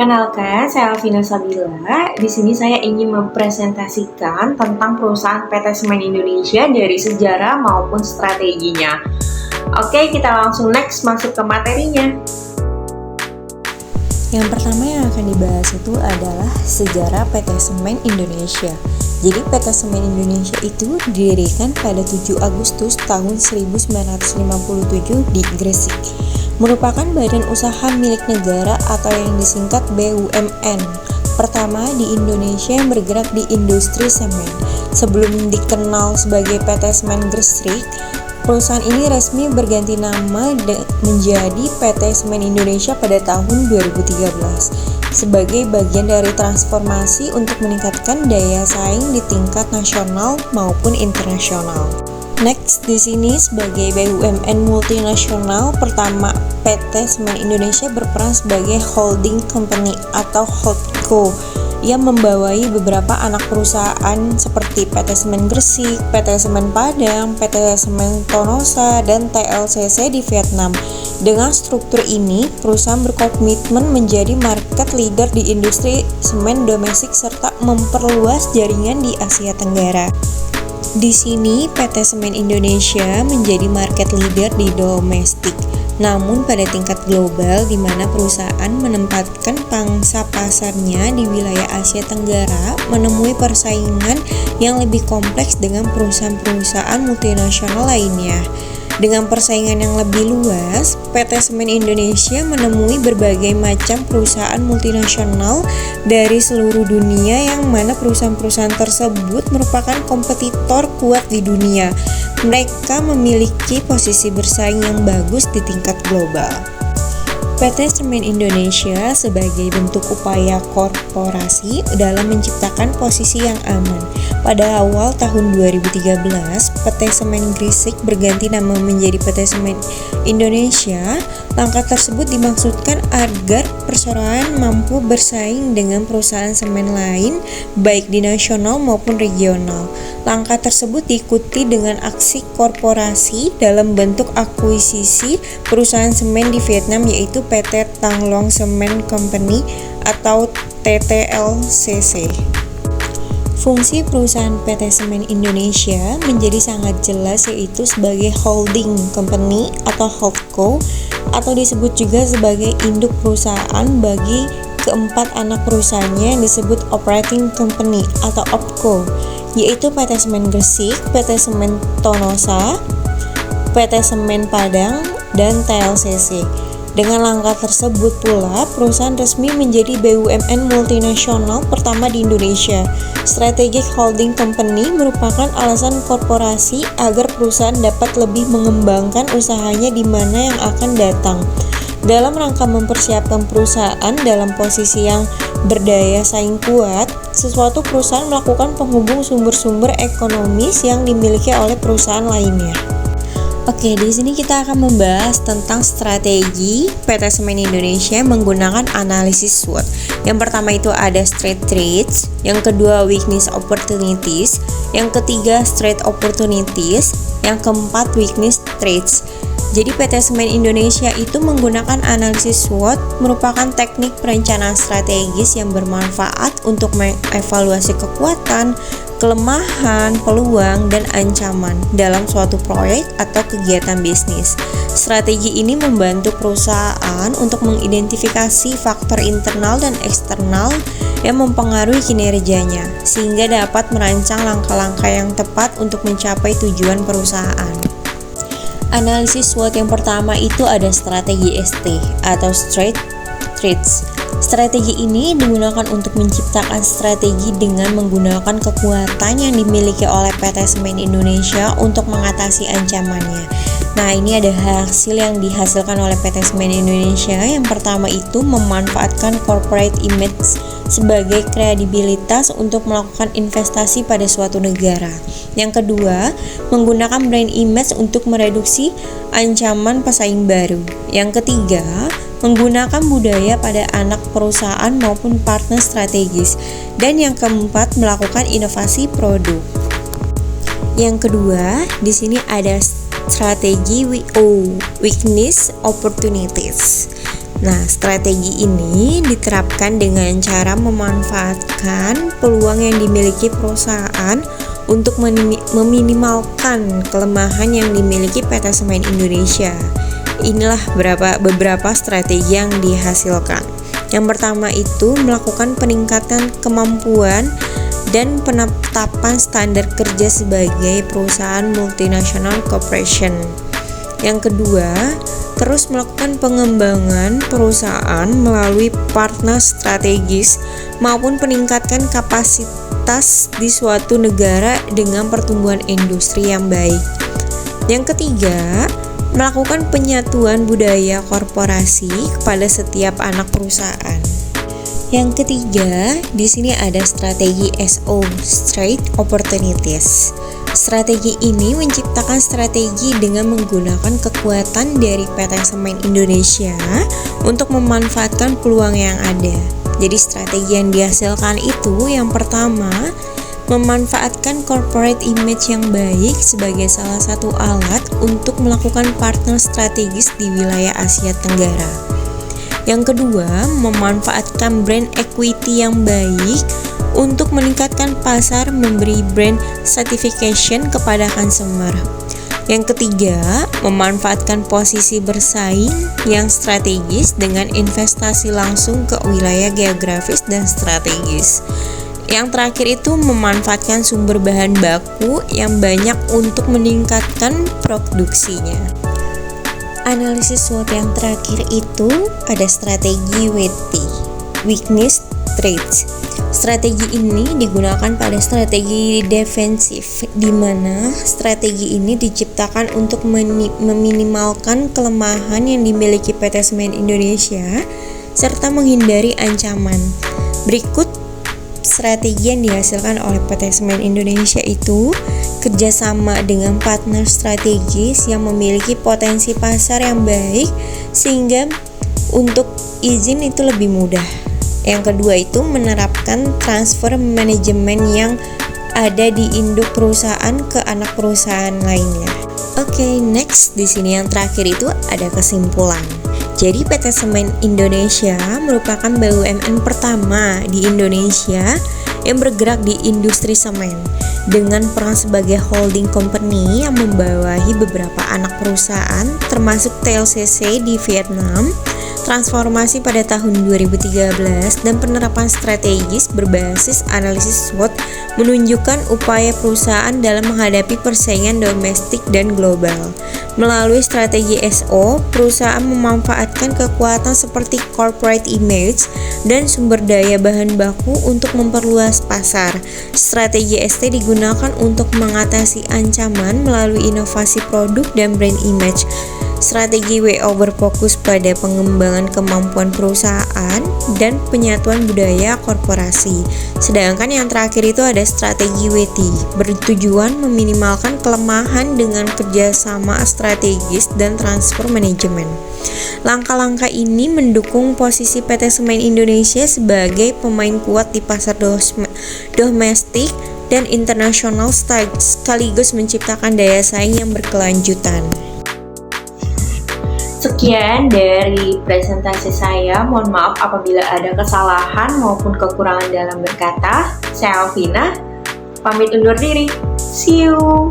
Perkenalkan, saya Alvina Sabila. Di sini saya ingin mempresentasikan tentang perusahaan PT Semen Indonesia dari sejarah maupun strateginya. Oke, kita langsung next masuk ke materinya. Yang pertama yang akan dibahas itu adalah sejarah PT Semen Indonesia. Jadi PT Semen Indonesia itu didirikan pada 7 Agustus tahun 1957 di Gresik. Merupakan badan usaha milik negara atau yang disingkat BUMN pertama di Indonesia yang bergerak di industri semen. Sebelum dikenal sebagai PT Semen Gresik, perusahaan ini resmi berganti nama menjadi PT Semen Indonesia pada tahun 2013 sebagai bagian dari transformasi untuk meningkatkan daya saing di tingkat nasional maupun internasional. Next, di sini sebagai BUMN multinasional pertama, PT Semen Indonesia berperan sebagai holding company atau holdco yang membawai beberapa anak perusahaan seperti PT Semen Gresik, PT Semen Padang, PT Semen Tonosa, dan TLCC di Vietnam. Dengan struktur ini, perusahaan berkomitmen menjadi market leader di industri semen domestik serta memperluas jaringan di Asia Tenggara. Di sini, PT Semen Indonesia menjadi market leader di domestik. Namun pada tingkat global di mana perusahaan menempatkan pangsa pasarnya di wilayah Asia Tenggara menemui persaingan yang lebih kompleks dengan perusahaan-perusahaan multinasional lainnya. Dengan persaingan yang lebih luas, PT Semen Indonesia menemui berbagai macam perusahaan multinasional dari seluruh dunia yang mana perusahaan-perusahaan tersebut merupakan kompetitor kuat di dunia. Mereka memiliki posisi bersaing yang bagus di tingkat global. PT Semen Indonesia sebagai bentuk upaya korporasi dalam menciptakan posisi yang aman. Pada awal tahun 2013, PT Semen Gresik berganti nama menjadi PT Semen Indonesia. Langkah tersebut dimaksudkan agar perseroan mampu bersaing dengan perusahaan semen lain, baik di nasional maupun regional. Langkah tersebut diikuti dengan aksi korporasi dalam bentuk akuisisi perusahaan semen di Vietnam yaitu PT Thăng Long Cement Company atau TTLCC. Fungsi perusahaan PT Semen Indonesia menjadi sangat jelas yaitu sebagai holding company atau holdco atau disebut juga sebagai induk perusahaan bagi keempat anak perusahaannya yang disebut operating company atau OpCo, yaitu PT Semen Gresik, PT Semen Tonosa, PT Semen Padang, dan TLCC. Dengan langkah tersebut pula, perusahaan resmi menjadi BUMN multinasional pertama di Indonesia. Strategic Holding Company merupakan alasan korporasi agar perusahaan dapat lebih mengembangkan usahanya di mana yang akan datang. Dalam rangka mempersiapkan perusahaan dalam posisi yang berdaya saing kuat, suatu perusahaan melakukan penghubung sumber-sumber ekonomis yang dimiliki oleh perusahaan lainnya. Oke, di sini kita akan membahas tentang strategi PT Semen Indonesia menggunakan analisis SWOT. Yang pertama itu ada strength traits, yang kedua weakness opportunities, yang ketiga strength opportunities, yang keempat weakness traits. Jadi PT Semen Indonesia itu menggunakan analisis SWOT merupakan teknik perencanaan strategis yang bermanfaat untuk mengevaluasi kekuatan, kelemahan, peluang, dan ancaman dalam suatu proyek atau kegiatan bisnis. Strategi ini membantu perusahaan untuk mengidentifikasi faktor internal dan eksternal yang mempengaruhi kinerjanya, sehingga dapat merancang langkah-langkah yang tepat untuk mencapai tujuan perusahaan. Analisis SWOT yang pertama itu ada strategi ST atau Strength Traits. Strategi ini digunakan untuk menciptakan strategi dengan menggunakan kekuatan yang dimiliki oleh PT Semen Indonesia untuk mengatasi ancamannya. Nah, ini ada hasil yang dihasilkan oleh PT Semen Indonesia. Yang pertama itu memanfaatkan corporate image sebagai kredibilitas untuk melakukan investasi pada suatu negara. Yang kedua, menggunakan brand image untuk mereduksi ancaman pesaing baru. Yang ketiga, menggunakan budaya pada anak perusahaan maupun partner strategis. Dan yang keempat, melakukan inovasi produk. Yang kedua, di sini ada strategi weakness opportunities. Nah, strategi ini diterapkan dengan cara memanfaatkan peluang yang dimiliki perusahaan untuk meminimalkan kelemahan yang dimiliki PT Semen Indonesia. Inilah beberapa strategi yang dihasilkan. Yang pertama itu melakukan peningkatan kemampuan dan penetapan standar kerja sebagai perusahaan multinational corporation. Yang kedua, terus melakukan pengembangan perusahaan melalui partner strategis maupun peningkatan kapasitas di suatu negara dengan pertumbuhan industri yang baik. Yang ketiga, melakukan penyatuan budaya korporasi kepada setiap anak perusahaan. Yang ketiga, di sini ada strategi SO, Straight Opportunities. Strategi ini menciptakan strategi dengan menggunakan kekuatan dari PT Semen Indonesia untuk memanfaatkan peluang yang ada. Jadi strategi yang dihasilkan itu yang pertama, memanfaatkan corporate image yang baik sebagai salah satu alat untuk melakukan partner strategis di wilayah Asia Tenggara. Yang kedua, memanfaatkan brand equity yang baik untuk meningkatkan pasar, memberi brand certification kepada consumer. Yang ketiga, memanfaatkan posisi bersaing yang strategis dengan investasi langsung ke wilayah geografis dan strategis. Yang terakhir itu memanfaatkan sumber bahan baku yang banyak untuk meningkatkan produksinya. Analisis SWOT yang terakhir itu ada strategi WT, Weakness Traits. Strategi ini digunakan pada strategi defensif, di mana strategi ini diciptakan untuk meminimalkan kelemahan yang dimiliki PT Semen Indonesia serta menghindari ancaman. Berikut strategi yang dihasilkan oleh PT Semen Indonesia itu kerjasama dengan partner strategis yang memiliki potensi pasar yang baik sehingga untuk izin itu lebih mudah. Yang kedua itu menerapkan transfer manajemen yang ada di induk perusahaan ke anak perusahaan lainnya. Oke, next di sini yang terakhir itu ada kesimpulan. Jadi PT Semen Indonesia merupakan BUMN pertama di Indonesia yang bergerak di industri semen dengan peran sebagai holding company yang membawahi beberapa anak perusahaan termasuk TLCC di Vietnam, transformasi pada tahun 2013 dan penerapan strategis berbasis analisis SWOT menunjukkan upaya perusahaan dalam menghadapi persaingan domestik dan global. Melalui strategi SO, perusahaan memanfaatkan kekuatan seperti corporate image dan sumber daya bahan baku untuk memperluas pasar. Strategi ST digunakan untuk mengatasi ancaman melalui inovasi produk dan brand image. Strategi WO berfokus pada pengembangan kemampuan perusahaan dan penyatuan budaya korporasi. Sedangkan yang terakhir itu ada strategi WT, bertujuan meminimalkan kelemahan dengan kerjasama strategis dan transfer manajemen. Langkah-langkah ini mendukung posisi PT Semen Indonesia sebagai pemain kuat di pasar domestik dan internasional sekaligus menciptakan daya saing yang berkelanjutan. Sekian dari presentasi saya. Mohon maaf apabila ada kesalahan maupun kekurangan dalam berkata. Saya Alvina, pamit undur diri. See you!